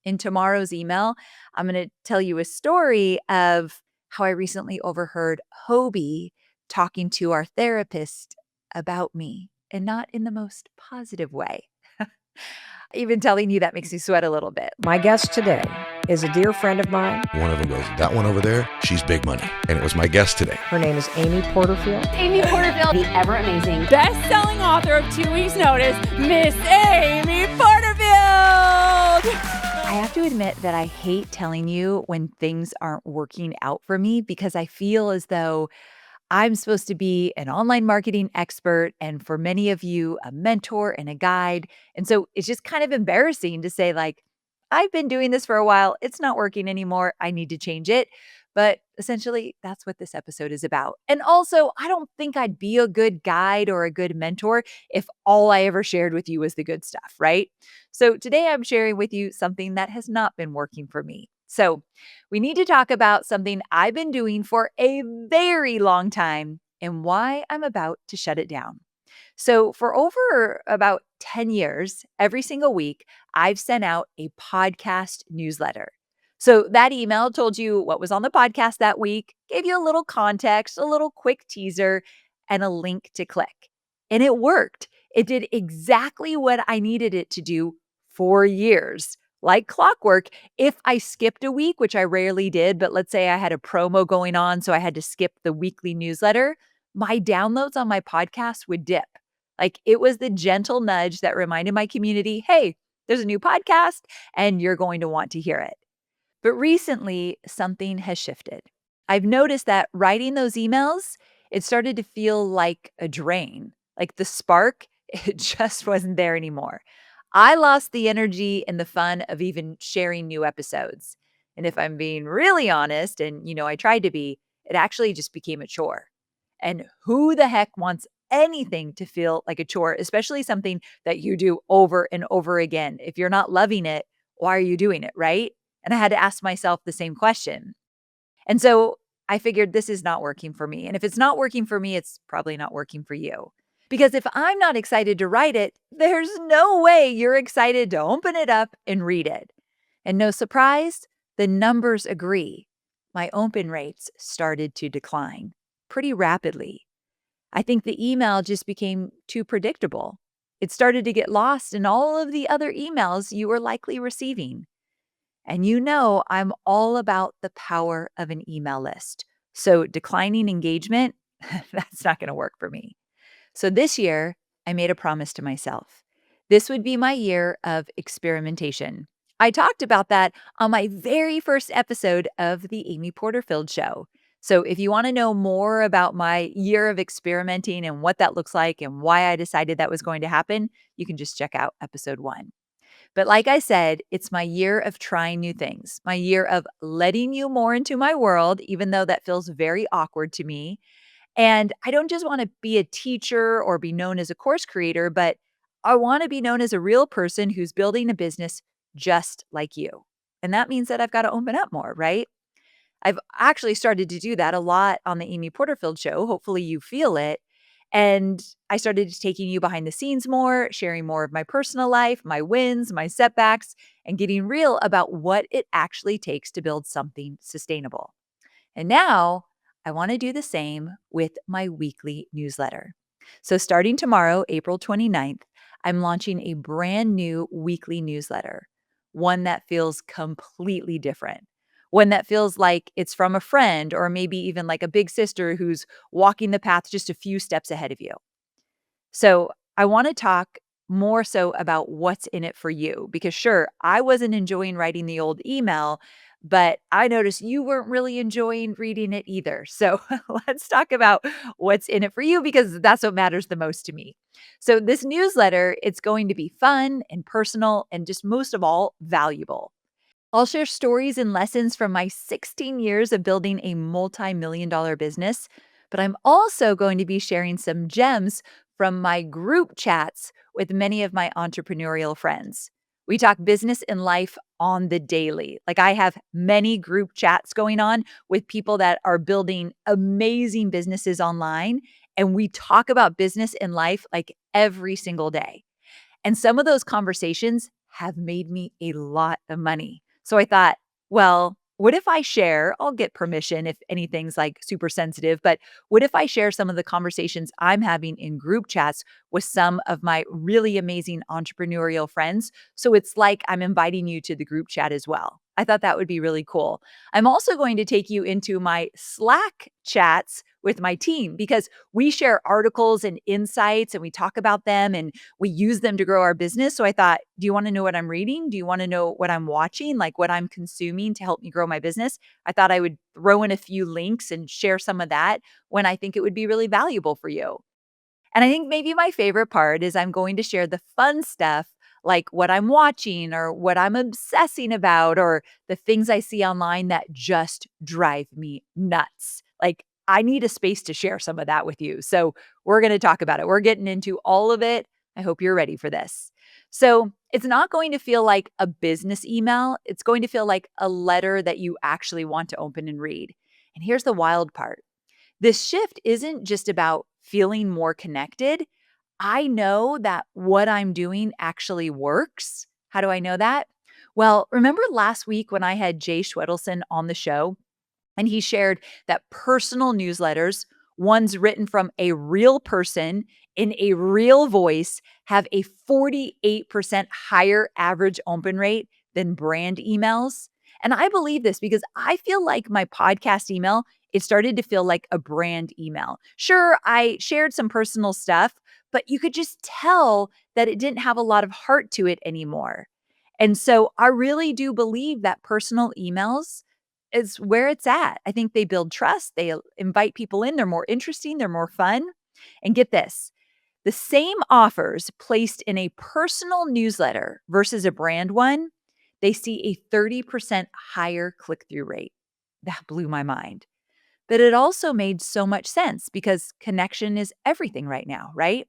In tomorrow's email, I'm going to tell you a story of how I recently overheard Hobie talking to our therapist about me, and not in the most positive way. Even telling you that makes me sweat a little bit. My guest today is a dear friend of mine. One of them goes, that one over there, she's big money. And it was my guest today. Her name is Amy Porterfield. Amy Porterfield, the ever amazing best-selling author of 2 Weeks Notice, Miss Amy Porterfield. I have to admit that I hate telling you when things aren't working out for me because I feel as though I'm supposed to be an online marketing expert and for many of you, a mentor and a guide. And so it's just kind of embarrassing to say, like, I've been doing this for a while. It's not working anymore. I need to change it. But essentially, that's what this episode is about. And also, I don't think I'd be a good guide or a good mentor if all I ever shared with you was the good stuff, right? So today I'm sharing with you something that has not been working for me. So we need to talk about something I've been doing for a very long time and why I'm about to shut it down. So, for over about 10 years, every single week, I've sent out a podcast newsletter. So, that email told you what was on the podcast that week, gave you a little context, a little quick teaser, and a link to click. And it worked. It did exactly what I needed it to do for years. Like clockwork, if I skipped a week, which I rarely did, but let's say I had a promo going on, so I had to skip the weekly newsletter, my downloads on my podcast would dip. Like it was the gentle nudge that reminded my community, hey, there's a new podcast and you're going to want to hear it. But recently, something has shifted. I've noticed that writing those emails, it started to feel like a drain. Like the spark, it just wasn't there anymore. I lost the energy and the fun of even sharing new episodes. And if I'm being really honest, and I tried to be, it actually just became a chore. And who the heck wants anything to feel like a chore, especially something that you do over and over again? If you're not loving it, why are you doing it, right? And I had to ask myself the same question. And so I figured this is not working for me. And if it's not working for me, it's probably not working for you. Because if I'm not excited to write it, there's no way you're excited to open it up and read it. And no surprise, the numbers agree. My open rates started to decline pretty rapidly. I think the email just became too predictable. It started to get lost in all of the other emails you were likely receiving. And I'm all about the power of an email list. So declining engagement, that's not going to work for me. So this year, I made a promise to myself. This would be my year of experimentation. I talked about that on my very first episode of the Amy Porterfield Show. So if you want to know more about my year of experimenting and what that looks like and why I decided that was going to happen, you can just check out episode 1. But like I said, it's my year of trying new things, my year of letting you more into my world, even though that feels very awkward to me. And I don't just want to be a teacher or be known as a course creator, but I want to be known as a real person who's building a business just like you. And that means that I've got to open up more, right? I've actually started to do that a lot on the Amy Porterfield Show. Hopefully you feel it. And I started taking you behind the scenes more, sharing more of my personal life, my wins, my setbacks, and getting real about what it actually takes to build something sustainable. And now I want to do the same with my weekly newsletter. So starting tomorrow, April 29th, I'm launching a brand new weekly newsletter, one that feels completely different. One that feels like it's from a friend or maybe even like a big sister who's walking the path just a few steps ahead of you. So I want to talk more so about what's in it for you because sure, I wasn't enjoying writing the old email, but I noticed you weren't really enjoying reading it either. So let's talk about what's in it for you because that's what matters the most to me. So this newsletter, it's going to be fun and personal and just most of all, valuable. I'll share stories and lessons from my 16 years of building a multi-million-dollar business, but I'm also going to be sharing some gems from my group chats with many of my entrepreneurial friends. We talk business and life on the daily. Like I have many group chats going on with people that are building amazing businesses online, and we talk about business and life like every single day. And some of those conversations have made me a lot of money. So I thought, well, what if I share? I'll get permission if anything's like super sensitive, but what if I share some of the conversations I'm having in group chats with some of my really amazing entrepreneurial friends? So it's like I'm inviting you to the group chat as well. I thought that would be really cool. I'm also going to take you into my Slack chats with my team because we share articles and insights and we talk about them and we use them to grow our business. So I thought, do you want to know what I'm reading? Do you want to know what I'm watching, like what I'm consuming to help me grow my business? I thought I would throw in a few links and share some of that when I think it would be really valuable for you. And I think maybe my favorite part is I'm going to share the fun stuff like what I'm watching or what I'm obsessing about or the things I see online that just drive me nuts. Like I need a space to share some of that with you. So we're going to talk about it. We're getting into all of it. I hope you're ready for this. So it's not going to feel like a business email. It's going to feel like a letter that you actually want to open and read. And here's the wild part. This shift isn't just about feeling more connected. I know that what I'm doing actually works. How do I know that? Well, remember last week when I had Jay Schwedelson on the show? And he shared that personal newsletters, ones written from a real person in a real voice, have a 48% higher average open rate than brand emails. And I believe this because I feel like my podcast email, it started to feel like a brand email. Sure, I shared some personal stuff, but you could just tell that it didn't have a lot of heart to it anymore. And so I really do believe that personal emails is where it's at. I think they build trust, they invite people in, they're more interesting, they're more fun. And get this, the same offers placed in a personal newsletter versus a brand one, they see a 30% higher click-through rate. That blew my mind. But it also made so much sense because connection is everything right now, right?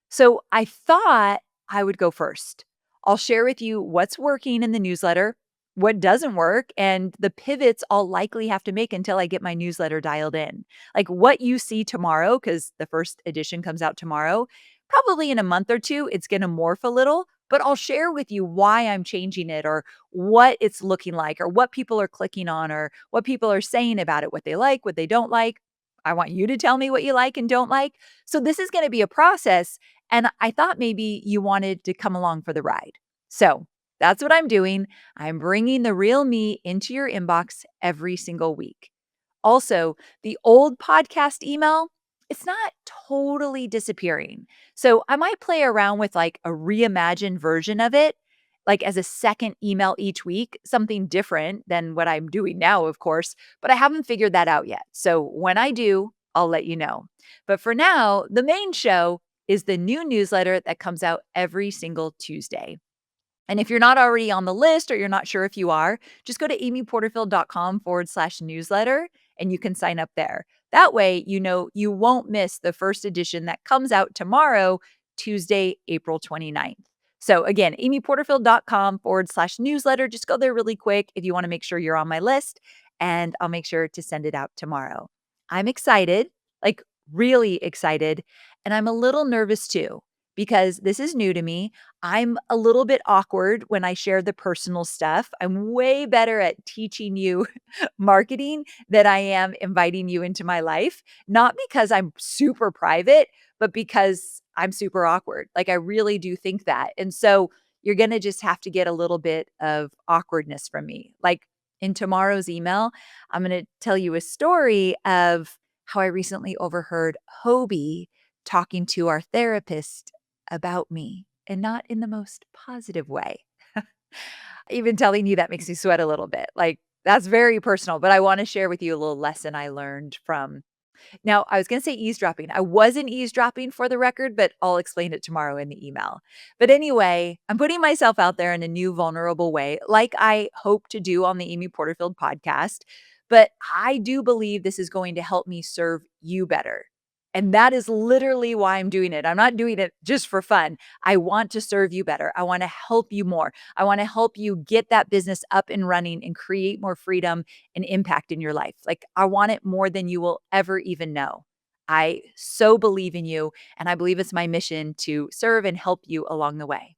So I thought I would go first. I'll share with you what's working in the newsletter, what doesn't work, and the pivots I'll likely have to make until I get my newsletter dialed in. Like what you see tomorrow, because the first edition comes out tomorrow, probably in a month or two, it's going to morph a little, but I'll share with you why I'm changing it or what it's looking like or what people are clicking on or what people are saying about it, what they like, what they don't like. I want you to tell me what you like and don't like. So this is going to be a process and I thought maybe you wanted to come along for the ride. So that's what I'm doing. I'm bringing the real me into your inbox every single week. Also, the old podcast email, it's not totally disappearing. So I might play around with like a reimagined version of it, like as a second email each week, something different than what I'm doing now, of course, but I haven't figured that out yet. So when I do, I'll let you know. But for now, the main show is the new newsletter that comes out every single Tuesday. And if you're not already on the list or you're not sure if you are, just go to amyporterfield.com/newsletter and you can sign up there. That way, you know you won't miss the first edition that comes out tomorrow, Tuesday, April 29th. So again, amyporterfield.com/newsletter. Just go there really quick if you want to make sure you're on my list, and I'll make sure to send it out tomorrow. I'm excited, like really excited, and I'm a little nervous too because this is new to me. I'm a little bit awkward when I share the personal stuff. I'm way better at teaching you marketing than I am inviting you into my life, not because I'm super private, but because I'm super awkward. Like I really do think that. And so you're going to just have to get a little bit of awkwardness from me. Like in tomorrow's email, I'm going to tell you a story of how I recently overheard Hobie talking to our therapist about me and not in the most positive way. Even telling you that makes me sweat a little bit. Like, that's very personal, but I want to share with you a little lesson I learned from. Now, I was going to say eavesdropping. I wasn't eavesdropping for the record, but I'll explain it tomorrow in the email. But anyway, I'm putting myself out there in a new vulnerable way, like I hope to do on the Amy Porterfield podcast. But I do believe this is going to help me serve you better. And that is literally why I'm doing it. I'm not doing it just for fun. I want to serve you better. I want to help you more. I want to help you get that business up and running and create more freedom and impact in your life. Like I want it more than you will ever even know. I so believe in you and I believe it's my mission to serve and help you along the way.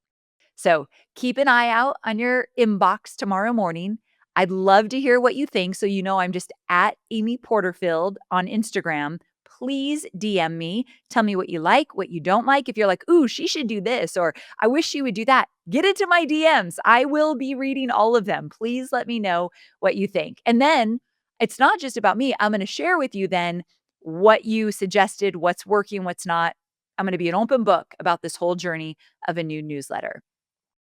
So keep an eye out on your inbox tomorrow morning. I'd love to hear what you think. So, I'm just at Amy Porterfield on Instagram. Please DM me. Tell me what you like, what you don't like. If you're like, ooh, she should do this, or I wish she would do that, get into my DMs. I will be reading all of them. Please let me know what you think. And then it's not just about me. I'm going to share with you then what you suggested, what's working, what's not. I'm going to be an open book about this whole journey of a new newsletter.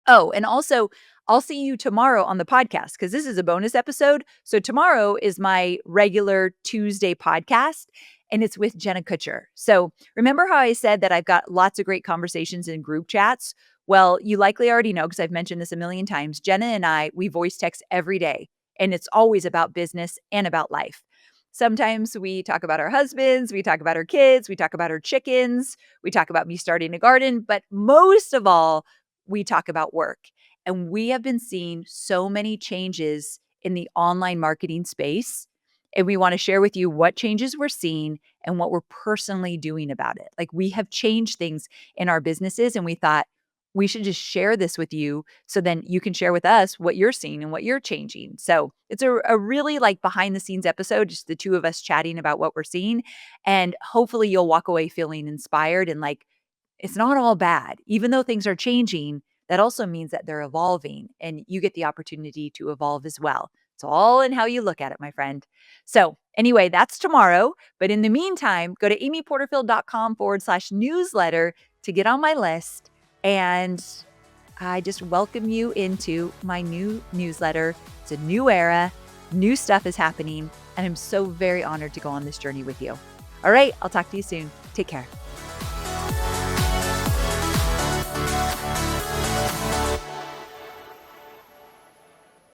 Oh, and also, I'll see you tomorrow on the podcast because this is a bonus episode. So tomorrow is my regular Tuesday podcast, and it's with Jenna Kutcher. So remember how I said that I've got lots of great conversations in group chats? Well, you likely already know because I've mentioned this a million times. Jenna and I, we voice text every day, and it's always about business and about life. Sometimes we talk about our husbands, we talk about our kids, we talk about our chickens, we talk about me starting a garden, but most of all, we talk about work. And we have been seeing so many changes in the online marketing space. And we want to share with you what changes we're seeing and what we're personally doing about it. Like we have changed things in our businesses, and we thought we should just share this with you so then you can share with us what you're seeing and what you're changing. So it's a really like behind the scenes episode, just the two of us chatting about what we're seeing. And hopefully you'll walk away feeling inspired and like, it's not all bad. Even though things are changing, that also means that they're evolving and you get the opportunity to evolve as well. It's all in how you look at it, my friend. So anyway, that's tomorrow. But in the meantime, go to amyporterfield.com/newsletter to get on my list. And I just welcome you into my new newsletter. It's a new era, new stuff is happening. And I'm so very honored to go on this journey with you. All right, I'll talk to you soon. Take care.